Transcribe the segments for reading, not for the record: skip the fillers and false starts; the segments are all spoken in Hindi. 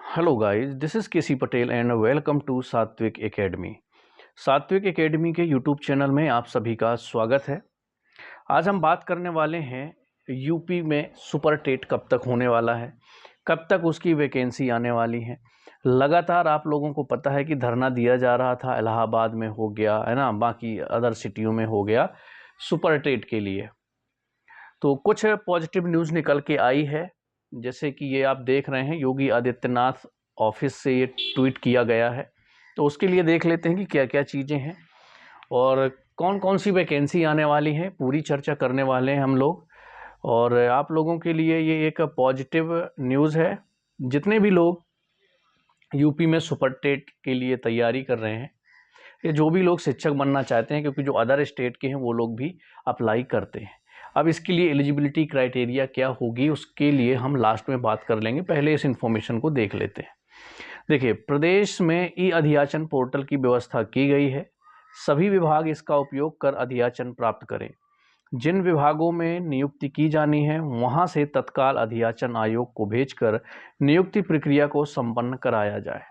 Hello guys, this is KC Patel and welcome to Satvik academy. Satvik academy के यूट्यूब चैनल में आप सभी का स्वागत है। आज हम बात करने वाले हैं यूपी में सुपर टेट कब तक होने वाला है, कब तक उसकी वैकेंसी आने वाली है। लगातार आप लोगों को पता है कि धरना दिया जा रहा था, इलाहाबाद में हो गया है ना, बाकी अदर सिटियों में हो गया सुपर टेट के लिए। तो कुछ पॉजिटिव न्यूज़ निकल के आई है, जैसे कि ये आप देख रहे हैं योगी आदित्यनाथ ऑफिस से ये ट्वीट किया गया है। तो उसके लिए देख लेते हैं कि क्या क्या चीज़ें हैं और कौन कौन सी वैकेंसी आने वाली हैं, पूरी चर्चा करने वाले हैं हम लोग। और आप लोगों के लिए ये एक पॉजिटिव न्यूज़ है। जितने भी लोग यूपी में सुपर टेट के लिए तैयारी कर रहे हैं, ये जो भी लोग शिक्षक बनना चाहते हैं, क्योंकि जो अदर स्टेट के हैं वो लोग भी अप्लाई करते हैं। अब इसके लिए एलिजिबिलिटी क्राइटेरिया क्या होगी उसके लिए हम लास्ट में बात कर लेंगे, पहले इस इन्फॉर्मेशन को देख लेते हैं। देखिए, प्रदेश में ई अधियाचन पोर्टल की व्यवस्था की गई है। सभी विभाग इसका उपयोग कर अधियाचन प्राप्त करें। जिन विभागों में नियुक्ति की जानी है वहां से तत्काल अधियाचन आयोग को भेजकर नियुक्ति प्रक्रिया को संपन्न कराया जाए।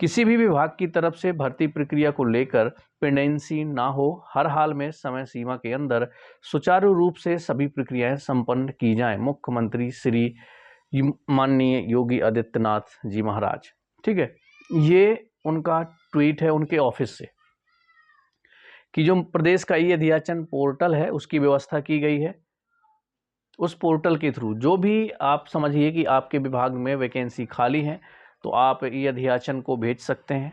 किसी भी विभाग की तरफ से भर्ती प्रक्रिया को लेकर पेंडेंसी ना हो, हर हाल में समय सीमा के अंदर सुचारू रूप से सभी प्रक्रियाएं संपन्न की जाएं। मुख्यमंत्री श्री माननीय योगी आदित्यनाथ जी महाराज। ठीक है, ये उनका ट्वीट है उनके ऑफिस से कि जो प्रदेश का ई अधियाचन पोर्टल है उसकी व्यवस्था की गई है। उस पोर्टल के थ्रू जो भी आप समझिए कि आपके विभाग में वैकेंसी खाली है तो आप ई अधियाचन को भेज सकते हैं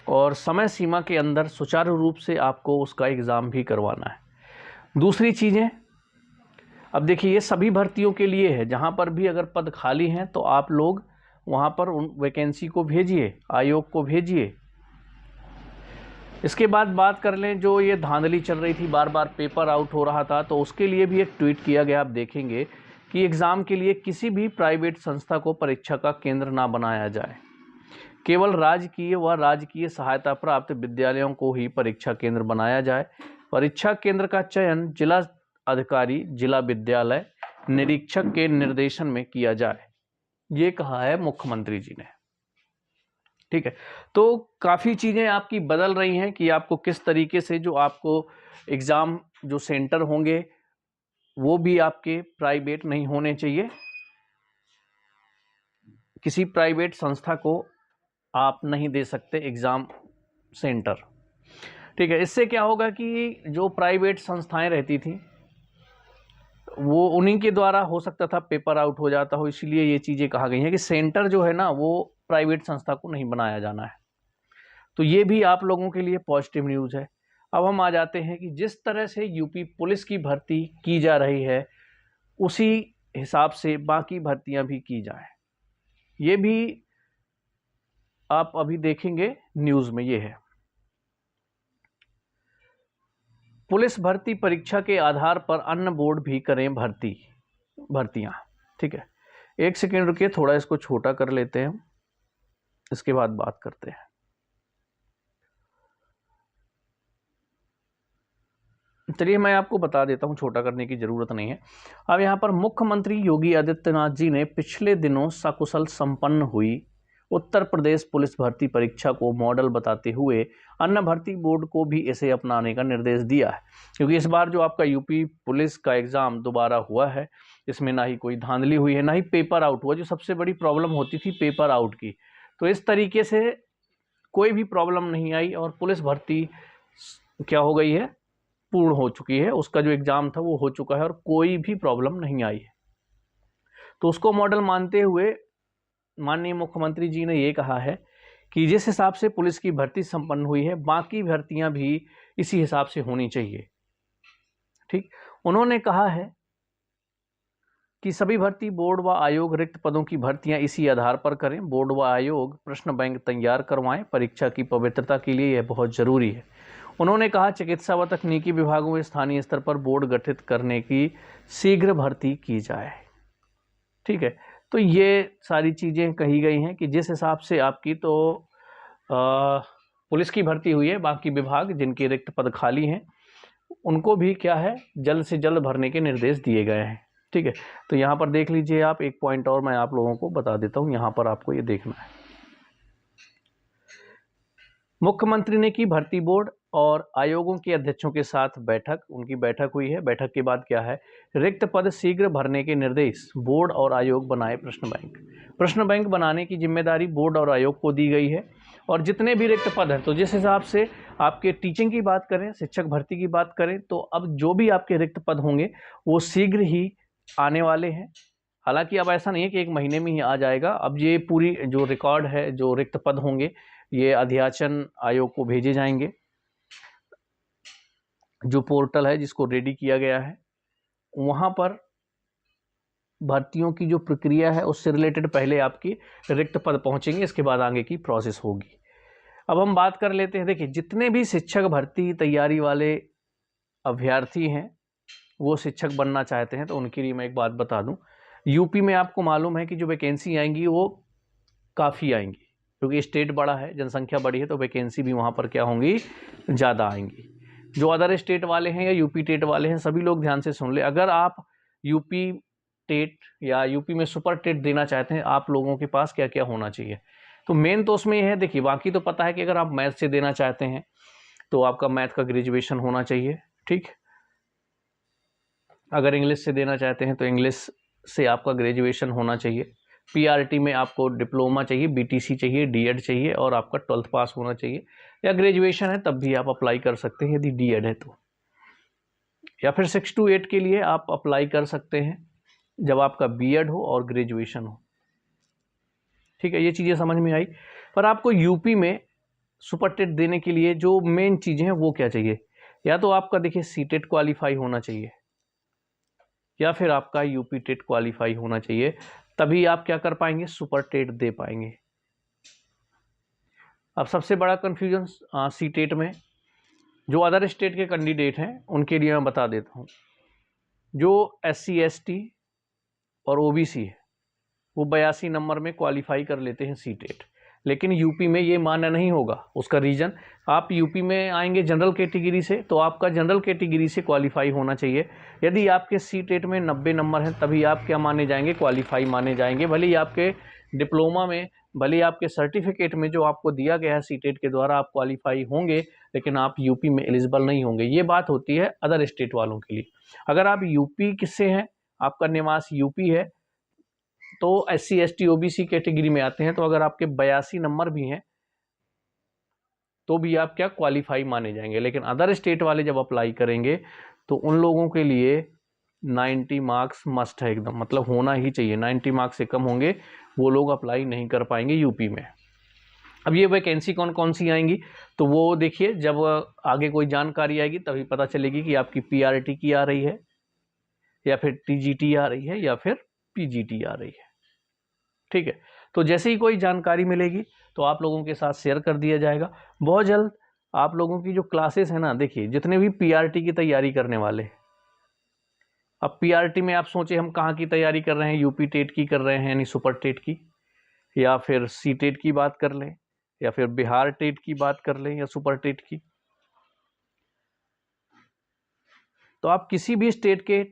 और समय सीमा के अंदर सुचारू रूप से आपको उसका एग्ज़ाम भी करवाना है। दूसरी चीज़ें, अब देखिए ये सभी भर्तियों के लिए है, जहाँ पर भी अगर पद खाली हैं तो आप लोग वहाँ पर उन वैकेंसी को भेजिए, आयोग को भेजिए। इसके बाद बात कर लें, जो ये धांधली चल रही थी, बार बार पेपर आउट हो रहा था, तो उसके लिए भी एक ट्वीट किया गया। आप देखेंगे कि एग्ज़ाम के लिए किसी भी प्राइवेट संस्था को परीक्षा का केंद्र ना बनाया जाए। केवल राजकीय व राजकीय सहायता प्राप्त विद्यालयों को ही परीक्षा केंद्र बनाया जाए। परीक्षा केंद्र का चयन जिला अधिकारी, जिला विद्यालय निरीक्षक के निर्देशन में किया जाए, ये कहा है मुख्यमंत्री जी ने। ठीक है, तो काफ़ी चीज़ें आपकी बदल रही हैं कि आपको किस तरीके से जो आपको एग्ज़ाम जो सेंटर होंगे वो भी आपके प्राइवेट नहीं होने चाहिए। किसी प्राइवेट संस्था को आप नहीं दे सकते एग्ज़ाम सेंटर। ठीक है, इससे क्या होगा कि जो प्राइवेट संस्थाएं रहती थी वो उन्हीं के द्वारा हो सकता था पेपर आउट हो जाता हो, इसलिए ये चीज़ें कहा गई हैं कि सेंटर जो है ना वो प्राइवेट संस्था को नहीं बनाया जाना है। तो ये भी आप लोगों के लिए पॉजिटिव न्यूज़ है। अब हम आ जाते हैं कि जिस तरह से यूपी पुलिस की भर्ती की जा रही है उसी हिसाब से बाकी भर्तियां भी की जाए, ये भी आप अभी देखेंगे न्यूज़ में। ये है पुलिस भर्ती परीक्षा के आधार पर अन्य बोर्ड भी करें भर्तियां। ठीक है, एक सेकेंड रुकिए, थोड़ा इसको छोटा कर लेते हैं, इसके बाद बात करते हैं। चलिए मैं आपको बता देता हूं, छोटा करने की जरूरत नहीं है। अब यहाँ पर मुख्यमंत्री योगी आदित्यनाथ जी ने पिछले दिनों सकुशल संपन्न हुई उत्तर प्रदेश पुलिस भर्ती परीक्षा को मॉडल बताते हुए अन्य भर्ती बोर्ड को भी इसे अपनाने का निर्देश दिया है। क्योंकि इस बार जो आपका यूपी पुलिस का एग्ज़ाम दोबारा हुआ है, इसमें ना ही कोई धांधली हुई है, ना ही पेपर आउट हुआ, जो सबसे बड़ी प्रॉब्लम होती थी पेपर आउट की। तो इस तरीके से कोई भी प्रॉब्लम नहीं आई और पुलिस भर्ती क्या हो गई है, पूर्ण हो चुकी है। उसका जो एग्ज़ाम था वो हो चुका है और कोई भी प्रॉब्लम नहीं आई है। तो उसको मॉडल मानते हुए माननीय मुख्यमंत्री जी ने ये कहा है कि जिस हिसाब से पुलिस की भर्ती संपन्न हुई है बाकी भर्तियां भी इसी हिसाब से होनी चाहिए। ठीक, उन्होंने कहा है कि सभी भर्ती बोर्ड व आयोग रिक्त पदों की भर्तियां इसी आधार पर करें। बोर्ड व आयोग प्रश्न बैंक तैयार करवाएं, परीक्षा की पवित्रता के लिए यह बहुत जरूरी है। उन्होंने कहा चिकित्सा व तकनीकी विभागों में स्थानीय स्तर पर बोर्ड गठित करने की शीघ्र भर्ती की जाए। ठीक है, तो ये सारी चीज़ें कही गई हैं कि जिस हिसाब से आपकी तो पुलिस की भर्ती हुई है, बाकी विभाग जिनके रिक्त पद खाली हैं उनको भी क्या है जल्द से जल्द भरने के निर्देश दिए गए हैं। ठीक है, तो यहाँ पर देख लीजिए आप, एक पॉइंट और मैं आप लोगों को बता देता हूँ, यहाँ पर आपको ये देखना है। मुख्यमंत्री ने की भर्ती बोर्ड और आयोगों के अध्यक्षों के साथ बैठक, उनकी बैठक हुई है। बैठक के बाद क्या है, रिक्त पद शीघ्र भरने के निर्देश, बोर्ड और आयोग बनाए प्रश्न बैंक। प्रश्न बैंक बनाने की जिम्मेदारी बोर्ड और आयोग को दी गई है। और जितने भी रिक्त पद हैं, तो जिस हिसाब से आपके टीचिंग की बात करें, शिक्षक भर्ती की बात करें, तो अब जो भी आपके रिक्त पद होंगे वो शीघ्र ही आने वाले हैं। हालांकि अब ऐसा नहीं है कि 1 महीने में ही आ जाएगा, अब ये पूरी जो रिकॉर्ड है, जो रिक्त पद होंगे, ये अध्याचन आयोग को भेजे जाएंगे। जो पोर्टल है जिसको रेडी किया गया है, वहाँ पर भर्तियों की जो प्रक्रिया है उससे रिलेटेड पहले आपकी रिक्त पद पहुँचेंगे, इसके बाद आगे की प्रोसेस होगी। अब हम बात कर लेते हैं, देखिए जितने भी शिक्षक भर्ती तैयारी वाले अभ्यर्थी हैं, वो शिक्षक बनना चाहते हैं, तो उनके लिए मैं एक बात बता दूं, यूपी में आपको मालूम है कि जो वैकेंसी आएंगी वो काफ़ी आएंगी, क्योंकि स्टेट बड़ा है, जनसंख्या बड़ी है, तो वैकेंसी भी वहाँ पर क्या होंगी, ज़्यादा आएंगी। जो अदर स्टेट वाले हैं या यूपी टेट वाले हैं, सभी लोग ध्यान से सुन ले, अगर आप यूपी टेट या यूपी में सुपर टेट देना चाहते हैं, आप लोगों के पास क्या क्या होना चाहिए। तो मेन तो उसमें यह है, देखिए बाकी तो पता है कि अगर आप मैथ से देना चाहते हैं तो आपका मैथ का ग्रेजुएशन होना चाहिए, ठीक। अगर इंग्लिश से देना चाहते हैं तो इंग्लिश से आपका ग्रेजुएशन होना चाहिए। पीआरटी में आपको डिप्लोमा चाहिए, बीटीसी चाहिए, डीएड चाहिए, और आपका 12th पास होना चाहिए, या ग्रेजुएशन है तब भी आप अप्लाई कर सकते हैं यदि डीएड है तो। या फिर 6 to 8 के लिए आप अप्लाई कर सकते हैं जब आपका बीएड हो और ग्रेजुएशन हो, ठीक है। ये चीज़ें समझ में आई। पर आपको यूपी में सुपर टेट देने के लिए जो मेन चीज़ें हैं वो क्या चाहिए, या तो आपका देखिए सीटेट क्वालिफाई होना चाहिए, या फिर आपका यूपी टेट क्वालिफाई होना चाहिए, तभी आप क्या कर पाएंगे, सुपर टेट दे पाएंगे। अब सबसे बड़ा कन्फ्यूजन सी टेट में जो अदर स्टेट के कैंडिडेट हैं उनके लिए मैं बता देता हूँ। जो SC ST और OBC है वो 82 नंबर में क्वालिफाई कर लेते हैं सी टेट, लेकिन यूपी में ये मान्य नहीं होगा। उसका रीज़न, आप यूपी में आएंगे जनरल कैटेगरी से, तो आपका जनरल कैटेगरी से क्वालिफाई होना चाहिए। यदि आपके सी टेट में 90 नंबर हैं तभी आप क्या माने जाएंगे, क्वालिफाई माने जाएंगे। भले ही आपके डिप्लोमा में, भले ही आपके सर्टिफिकेट में जो आपको दिया गया है सी टेट के द्वारा आप क्वालिफाई होंगे, लेकिन आप यूपी में एलिजिबल नहीं होंगे। ये बात होती है अदर स्टेट वालों के लिए। अगर आप यूपी किससे हैं, आपका निवास यूपी है, तो SC ST OBC कैटेगरी में आते हैं, तो अगर आपके 82 नंबर भी हैं तो भी आप क्या क्वालिफाई माने जाएंगे। लेकिन अदर स्टेट वाले जब अप्लाई करेंगे तो उन लोगों के लिए 90 मार्क्स मस्ट है एकदम, मतलब होना ही चाहिए। 90 मार्क्स से कम होंगे वो लोग अप्लाई नहीं कर पाएंगे यूपी में। अब ये वैकेंसी कौन कौन सी आएंगी, तो वो देखिए जब आगे कोई जानकारी आएगी तभी पता चलेगी कि आपकी PRT की आ रही है, या फिर TGT आ रही है, या फिर PGT आ रही है, ठीक है। तो जैसे ही कोई जानकारी मिलेगी तो आप लोगों के साथ शेयर कर दिया जाएगा बहुत जल्द। आप लोगों की जो क्लासेस है ना, देखिए जितने भी PRT की तैयारी करने वाले, अब PRT में आप सोचे हम कहाँ की तैयारी कर रहे हैं, यूपी टेट की कर रहे हैं यानी सुपर टेट की, या फिर सी टेट की बात कर लें, या फिर बिहार टेट की बात कर लें, या सुपर टेट की। तो आप किसी भी स्टेट के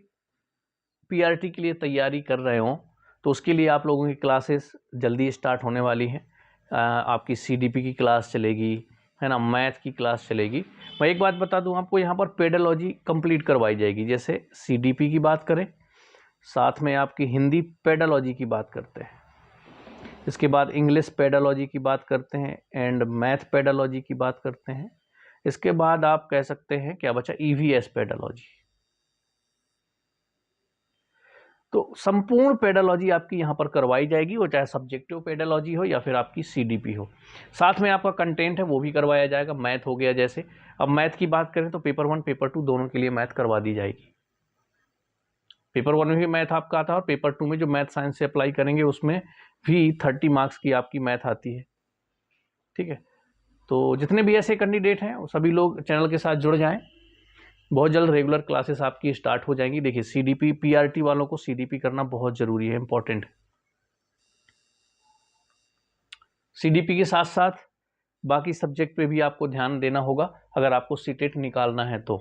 PRT के लिए तैयारी कर रहे हो तो उसके लिए आप लोगों की क्लासेस जल्दी स्टार्ट होने वाली हैं। आपकी CDP की क्लास चलेगी, है ना, मैथ की क्लास चलेगी। मैं एक बात बता दूं आपको, यहाँ पर पेडोलॉजी कंप्लीट करवाई जाएगी। जैसे CDP की बात करें, साथ में आपकी हिंदी पेडोलॉजी की बात करते हैं, इसके बाद इंग्लिश पेडोलॉजी की बात करते हैं, एंड मैथ पेडोलॉजी की बात करते हैं। इसके बाद आप कह सकते हैं क्या बचा, EVS पेडोलॉजी। तो संपूर्ण पेडोलॉजी आपकी यहाँ पर करवाई जाएगी, वो चाहे सब्जेक्टिव पेडोलॉजी हो या फिर आपकी CDP हो। साथ में आपका कंटेंट है वो भी करवाया जाएगा। मैथ हो गया, जैसे अब मैथ की बात करें तो पेपर 1 पेपर 2 दोनों के लिए मैथ करवा दी जाएगी। पेपर 1 में भी मैथ आपका आता है, और पेपर 2 में जो मैथ साइंस से अप्लाई करेंगे उसमें भी 30 मार्क्स की आपकी मैथ आती है, ठीक है। तो जितने भी ऐसे कैंडिडेट हैं वो सभी लोग चैनल के साथ जुड़ जाएं। बहुत जल्द रेगुलर क्लासेस आपकी स्टार्ट हो जाएंगी। देखिए CDP PRT वालों को CDP करना बहुत ज़रूरी है, इंपॉर्टेंट। CDP के साथ साथ बाकी सब्जेक्ट पे भी आपको ध्यान देना होगा अगर आपको सीटेट निकालना है तो,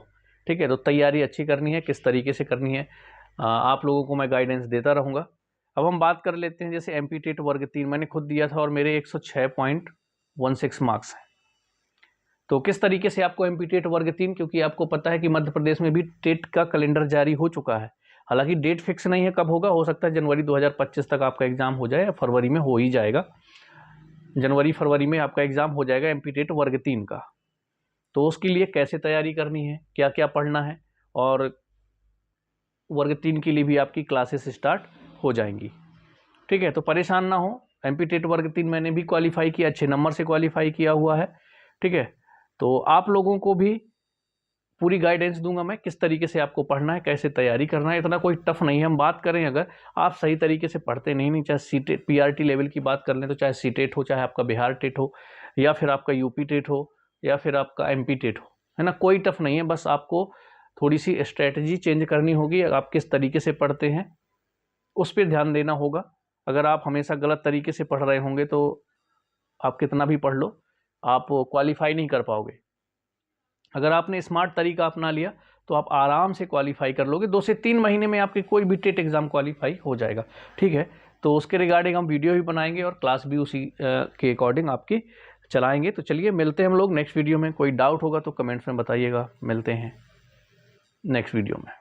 ठीक है। तो तैयारी अच्छी करनी है, किस तरीके से करनी है, आप लोगों को मैं गाइडेंस देता रहूँगा। अब हम बात कर लेते हैं, जैसे एमपी टेट वर्ग 3 मैंने खुद दिया था और मेरे 106.16 मार्क्स हैं। तो किस तरीके से आपको एमपी टेट वर्ग 3, क्योंकि आपको पता है कि मध्य प्रदेश में भी टेट का कैलेंडर जारी हो चुका है। हालांकि डेट फिक्स नहीं है कब होगा, हो सकता है जनवरी 2025 तक आपका एग्जाम हो जाए या फरवरी में हो ही जाएगा। जनवरी फरवरी में आपका एग्जाम हो जाएगा एमपी टेट वर्ग 3 का। तो उसके लिए कैसे तैयारी करनी है, क्या क्या पढ़ना है, और वर्ग 3 के लिए भी आपकी क्लासेस स्टार्ट हो जाएंगी। ठीक है, तो परेशान ना हो। एमपी टेट वर्ग 3 मैंने भी क्वालिफाई किया, अच्छे नंबर से क्वालिफाई किया हुआ है। ठीक है, तो आप लोगों को भी पूरी गाइडेंस दूंगा मैं, किस तरीके से आपको पढ़ना है, कैसे तैयारी करना है। इतना कोई टफ नहीं है। हम बात करें, अगर आप सही तरीके से पढ़ते नहीं, चाहे सीटेट पीआरटी लेवल की बात कर लें, तो चाहे सीटेट हो, चाहे आपका बिहार टेट हो, या फिर आपका यूपी टेट हो, या फिर आपका एमपी टेट हो, है ना, कोई टफ नहीं है। बस आपको थोड़ी सी स्ट्रेटजी चेंज करनी होगी। आप किस तरीके से पढ़ते हैं उस पर ध्यान देना होगा। अगर आप हमेशा गलत तरीके से पढ़ रहे होंगे तो आप कितना भी पढ़ लो, आप क्वालिफाई नहीं कर पाओगे। अगर आपने स्मार्ट तरीका अपना लिया तो आप आराम से क्वालिफाई कर लोगे। 2 से 3 महीने में आपके कोई भी टेट एग्जाम क्वालिफाई हो जाएगा। ठीक है, तो उसके रिगार्डिंग हम वीडियो भी बनाएंगे और क्लास भी उसी के अकॉर्डिंग आपकी चलाएंगे। तो चलिए मिलते हैं हम लोग नेक्स्ट वीडियो में। कोई डाउट होगा तो कमेंट्स में बताइएगा। मिलते हैं नेक्स्ट वीडियो में।